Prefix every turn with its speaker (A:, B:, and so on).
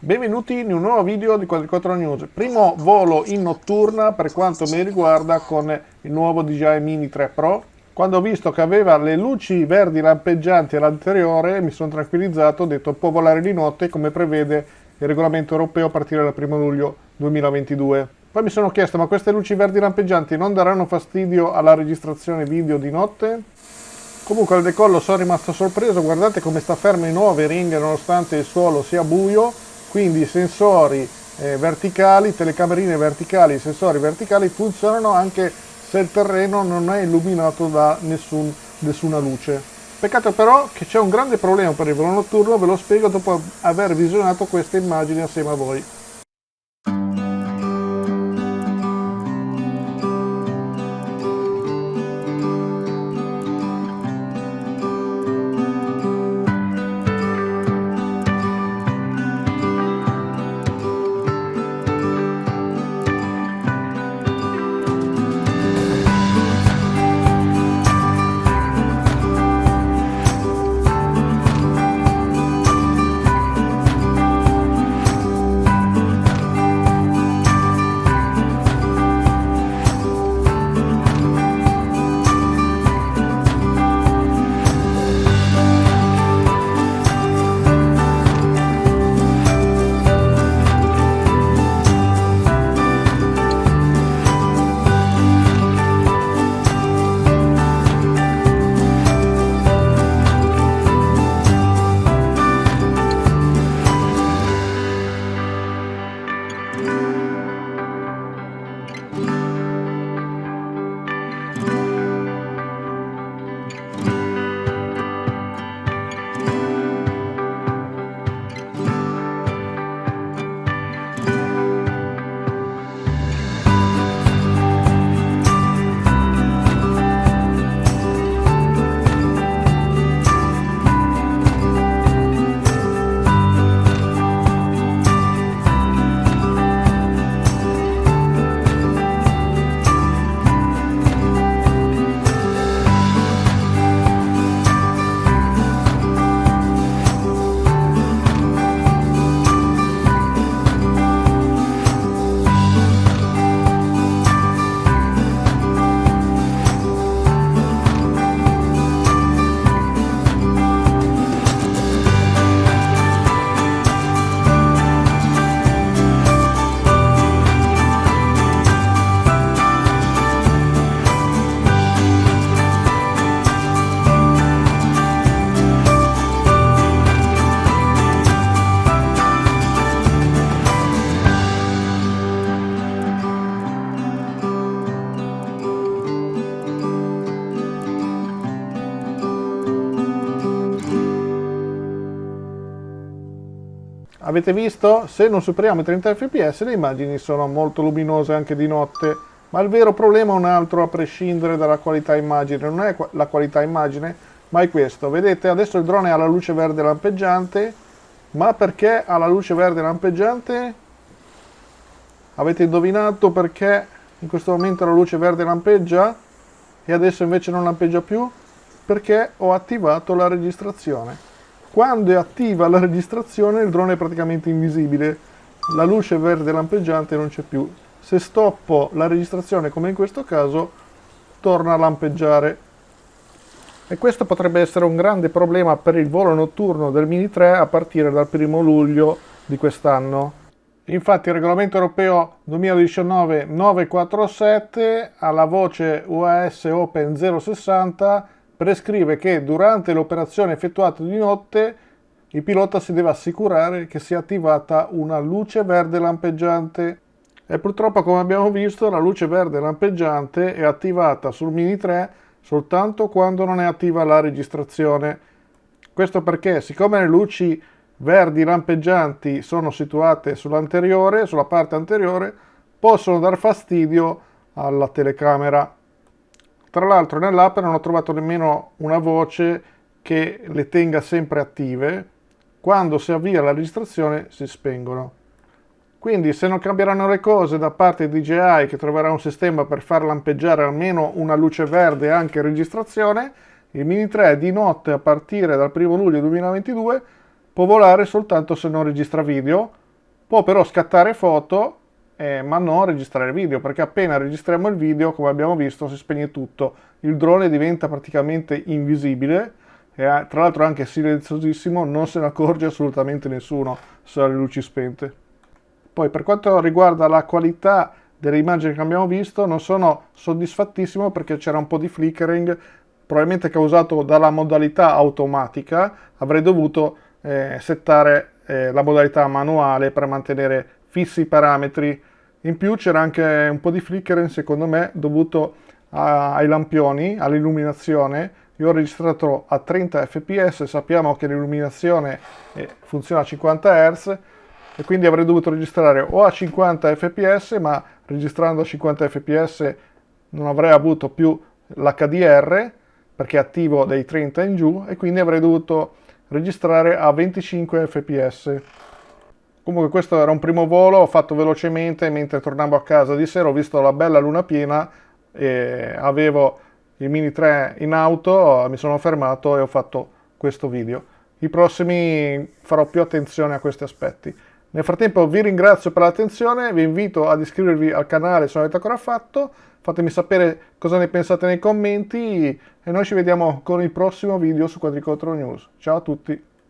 A: Benvenuti in un nuovo video di Quadriquattro News. Primo volo in notturna per quanto mi riguarda con il nuovo DJI Mini 3 Pro. Quando ho visto che aveva le luci verdi lampeggianti all'anteriore mi sono tranquillizzato, ho detto può volare di notte come prevede il regolamento europeo a partire dal 1 luglio 2022. Poi mi sono chiesto, ma queste luci verdi lampeggianti non daranno fastidio alla registrazione video di notte? Comunque al decollo sono rimasto sorpreso, guardate come sta fermo in 9 ringhe nonostante il suolo sia buio, quindi i sensori verticali, telecamerine verticali, sensori verticali funzionano anche se il terreno non è illuminato da nessuna luce. Peccato però che c'è un grande problema per il volo notturno, ve lo spiego dopo aver visionato queste immagini assieme a voi. Avete visto? Se non superiamo i 30 fps le immagini sono molto luminose anche di notte, ma il vero problema è un altro a prescindere dalla qualità immagine, non è la qualità immagine, ma è questo. Vedete, adesso il drone ha la luce verde lampeggiante, ma perché ha la luce verde lampeggiante? Avete indovinato perché in questo momento la luce verde lampeggia e adesso invece non lampeggia più? Perché ho attivato la registrazione. Quando è attiva la registrazione il drone è praticamente invisibile, la luce verde lampeggiante non c'è più. Se stoppo la registrazione come in questo caso torna a lampeggiare. E questo potrebbe essere un grande problema per il volo notturno del Mini 3 a partire dal 1 luglio di quest'anno. Infatti il regolamento europeo 2019-947 alla voce UAS Open 060 prescrive che durante l'operazione effettuata di notte il pilota si deve assicurare che sia attivata una luce verde lampeggiante e purtroppo, come abbiamo visto, la luce verde lampeggiante è attivata sul Mini 3 soltanto quando non è attiva la registrazione. Questo perché, siccome le luci verdi lampeggianti sono situate sull'anteriore, sulla parte anteriore, possono dar fastidio alla telecamera. Tra l'altro nell'app non ho trovato nemmeno una voce che le tenga sempre attive, quando si avvia la registrazione si spengono. Quindi se non cambieranno le cose da parte di DJI, che troverà un sistema per far lampeggiare almeno una luce verde anche in registrazione, il Mini 3 di notte a partire dal 1 luglio 2022 può volare soltanto se non registra video, Può però scattare foto, ma non registrare video, perché appena registriamo il video, come abbiamo visto, si spegne tutto. Il drone diventa praticamente invisibile, e tra l'altro anche silenziosissimo, non se ne accorge assolutamente nessuno se ha le luci spente. Poi per quanto riguarda la qualità delle immagini che abbiamo visto, non sono soddisfattissimo perché c'era un po' di flickering, probabilmente causato dalla modalità automatica. Avrei dovuto settare la modalità manuale per mantenere fissi i parametri. In più c'era anche un po' di flickering, secondo me, dovuto ai lampioni, all'illuminazione. Io ho registrato a 30 fps, sappiamo che l'illuminazione funziona a 50 Hz, e quindi avrei dovuto registrare o a 50 fps, ma registrando a 50 fps non avrei avuto più l'HDR perché è attivo dai 30 in giù, e quindi avrei dovuto registrare a 25 fps. Comunque questo era un primo volo, ho fatto velocemente mentre tornavo a casa di sera, ho visto la bella luna piena e avevo il Mini 3 in auto, mi sono fermato e ho fatto questo video. I prossimi farò più attenzione a questi aspetti. Nel frattempo vi ringrazio per l'attenzione, vi invito ad iscrivervi al canale se non l'avete ancora fatto, fatemi sapere cosa ne pensate nei commenti e noi ci vediamo con il prossimo video su Quadricontro News. Ciao a tutti!